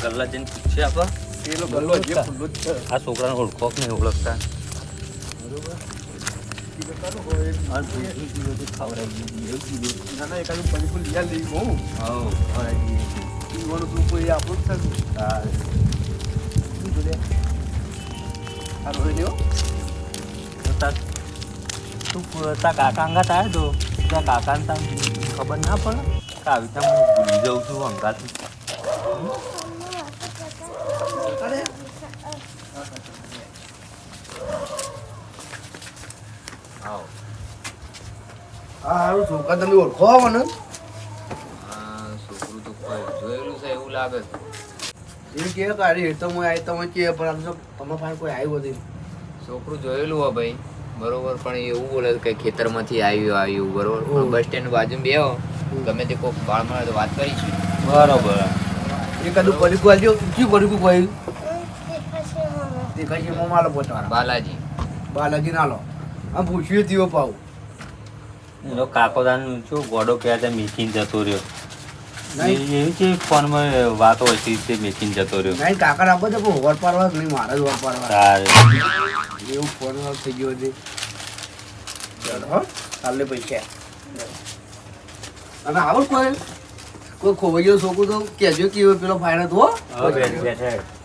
ગલ્લા જઈને પૂછીએ આ છોકરાને ઓળખો કે નહીં ઓળખતા તા કાકા અંગાત આવ્યો તો ત્યાં કાકાને તા ખબર ના પડે કે આવી રીતે હું ભૂલી જાઉં છું અંગાત છોકરા તમે ઓળખો મને છોકરું તો જોયેલું છે એવું લાગે એ કે કાઢી તો હું આવી તમે કે પણ તમે પાસે કોઈ આવ્યું નથી છોકરું જોયેલું હોય ભાઈ બરોબર પણ એવું બોલે કે ખેતરમાંથી આવ્યું બરોબર બસ સ્ટેન્ડ બાજુ બેહો ગમે તે કોઈ બાળ મળે તો વાત કરીશું બરોબર એ કદું પરીકું આવજો શું પરીકું કહ્યું તે કઈ હું માલો પોતાના બાલાજી ના લો આમ પૂછ્યું તેવો પાવ એનો કાકો દાન શું ગોડો કહેતા મેકીને જતો રહ્યો એવી છે ફોનમાં વાતો હતી તે મેકીને જતો રહ્યો નહીં કાકા આપો તો વર પાડવા નહીં મારે જ વર પાડવા એવું ફોન થઈ ગયો છે કાલે પૈસા અને આવું કોઈ ખોવાઈ ગયો છોકરું તો કહેજો કે પેલો ફાયર હતો બેઠા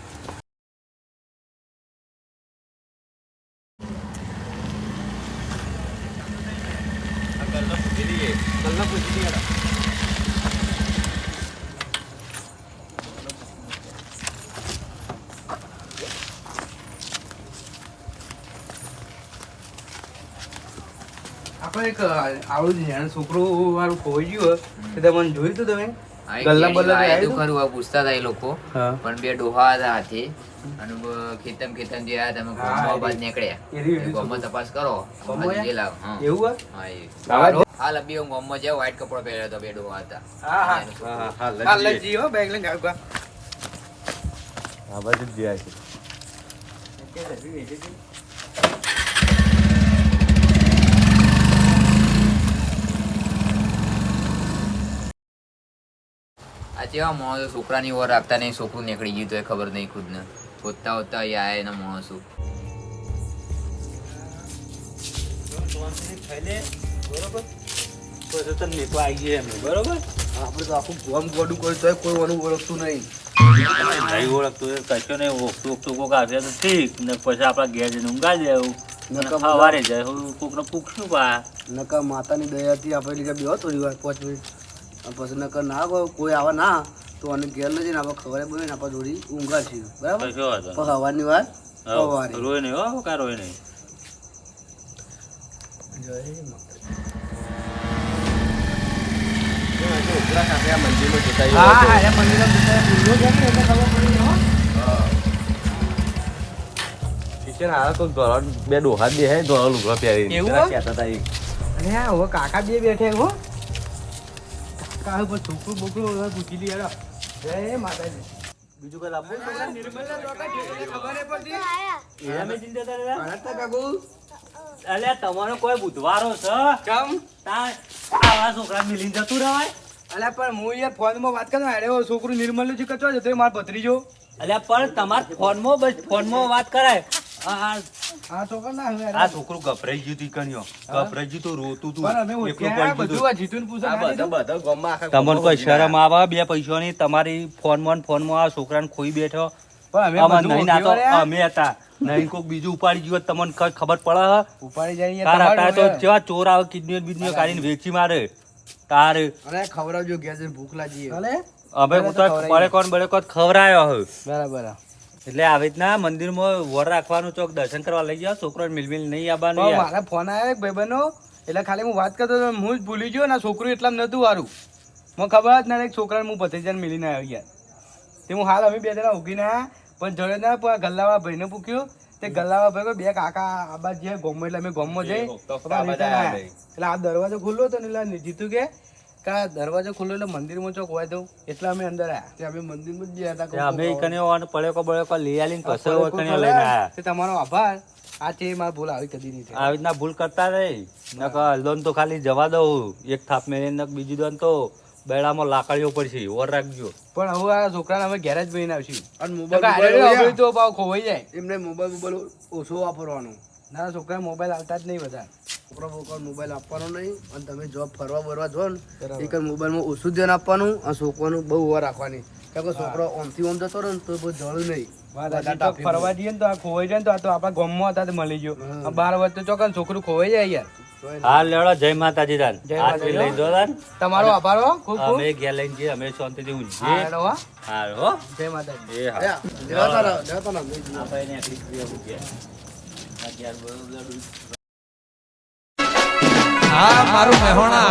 આપણે એક આવડું જાણ છોકરું વાળું ખોવાઈ ગયું હોય તો મને જોયું તું તમે ગલ્લા બલ્લા ખરું પૂછતા હતા એ લોકો પણ બે ડોહા હતા હાથે અને ખેતમ જે આવ્યા તમે ગોમમાં નીકળ્યા ગોમમાં તપાસ કરો એવું હાલ અભી હું ગોમમાં જ્યાં વ્હાઈટ કપડો પહેર્યો હતો બે ડોહા હતા આ બાજુ જ જાય છે આ જેવા માણસો છોકરાની ઓર રાખતા નહીં છોકરું નીકળી ગયું તો એ ખબર નહીં ખુદને હોતા હોતા અહીંયા આયા એના માણસો બરોબર આપણે તો આખું ગોમ ગોડું કર્યું તો કોઈ ઓનું ઓળખતું નહીં નહીં ઓળખતું એ કશો નહીં ઓળખતું ઓળખતું કોક આવ્યા તો ઠીક ને પછી આપણા ઘેર જઈને ઊંઘા જાય સવારે જાય કોકને પૂછશું પા નકા માતાની દયાથી આપણે લીધા બે થોડી વાર 5 મિનિટ પછી નકર ના કોઈ આવે ના તો અને ઘેર લઈ જઈને આપણે ખબર બોલે ને આપણે જોડી ઊંઘા છીએ બરાબર પણ હવાની વાર સવારે રોય નહીં હો કા રોય નહીં બે ડોહા બે હે ધોળા લુગડા પહેરી હવે કાકા બે બેઠે હો કાકા પર છોકરું બોકરું પૂછી લી યાર જય માતાજી બીજું કઈ લાભ અલ્યા તમારો કોઈ બુધવારો છે આવા છોકરા મિલીને જતું રહેવાય અલ્યા પણ હું યાર ફોનમાં વાત કરું અરે છોકરું નિર્મલ જી કચવા જતો માર ભત્રીજો અલ્યા પણ તમાર ફોનમાં બસ ફોનમાં વાત કરાય આ છોકરા ના હવે આ છોકરું ગભરાઈ ગયું તી કણ્યો ગભરાઈ ગયું તો રોતું તું બધું આ જીતુન પૂછા બધા ગામમાં તમને કોઈ શરમ આવે બે પૈસાની તમારી ફોનમાં આ છોકરાને ખોઈ બેઠો અમે હતા નહીં કોક બીજું ઉપાડી ગયું તમને ખબર પડે ઉપાડી જાય તો જેવા ચોર આવે કિડની બીડની કાઢીને વેચી મારે તારે અરે ખવડાવજો ગેસ ભૂખ લાગી હવે હું તો બળે કોણ ખવડાયો હવે બરાબર એટલે આવી રીતના મંદિરમાં વર રાખવાનું ચોક દર્શન કરવા લઈ જાવ છોકરો મિલ નહીં આવવાનું મારા ફોન આવ્યો ભાઈબંધનો એટલે ખાલી હું વાત કરતો હતો હું જ ભૂલી ગયો ને છોકરું એટલા નતું વારું મને ખબર જ ના એક છોકરાને હું ભત્રીજાને મિલીને આવ્યો યાર તે હું હાલ અમે બે જણા ઉગીને આવ્યા પણ જોડે ના ગલ્લાવાળા ભાઈને પૂછ્યું તે ગલ્લાવાળા ભાઈ બે કાકા આબા જે ગોમમાં એટલે અમે ગોમમાં જઈ એટલે આ દરવાજો ખુલ્લો હતો ને એટલે જીતું કે દરવાજો ખુલ્લો એટલે મંદિરમાં ચોક હોય તો એટલે અમે અંદર આવ્યા અમે મંદિરમાં જ ગયા હતા અમે પડ્યો લઈ આવીને પછી લઈને આવ્યા તમારો આભાર આ છે મારી ભૂલ આવી કદી નહીં આવી રીતના ભૂલ કરતા રહી નકર લોન તો ખાલી જવા દઉં એક થાપ મેળે નક બીજી દોન તો બેડામાં લાકડીઓ પડશે ઓર રાખજો. પણ હવે આ છોકરાને અમે ઘેર જ બહીને આવશું. અને તો મોબાઈલ કાલે આપણે તો ભાવ ખોવાઈ જાય. એમને મોબાઈલ ઓછો વાપરવાનો. ના છોકરા મોબાઈલ આવતા જ નહીં બધા. છોકરા મોબાઈલ આપવાનો નહીં અને તમે જોબ ફરવા બરવા જો ને બરાબર. એક મોબાઈલમાં ઓછું ધ્યાન આપવાનું અને છોકરાનું બહુ વાર રાખવાની. કારણ કે છોકરો ઓમથી ઓમ જતો રહે ને તો બહુ જળ નહીં. આ તો ફરવા જઈએ ને તો આ ખોવાઈ જાય ને તો આ તો આપણા ગામમાં હતા તો મળી ગયો. આ 12 વર્ષ તો ચોકન છોકરું ખોવાઈ જાય યાર. હા લેવડો જય માતાજી તાન. જય હાથ માતાજી. લઈ દો તાન. તમારો આભાર હો ખૂબ ખૂબ. અમે ઘેર લઈને જઈએ અમે શાંતિથી હા, ઊંઘીએ. હેડો હો. હા હો. જય માતાજી. એ હા. જતા રહો. આપણે એને આટલી ક્રિયા મૂકીએ. અગિયાર બરોબર. હા મારું મહેણા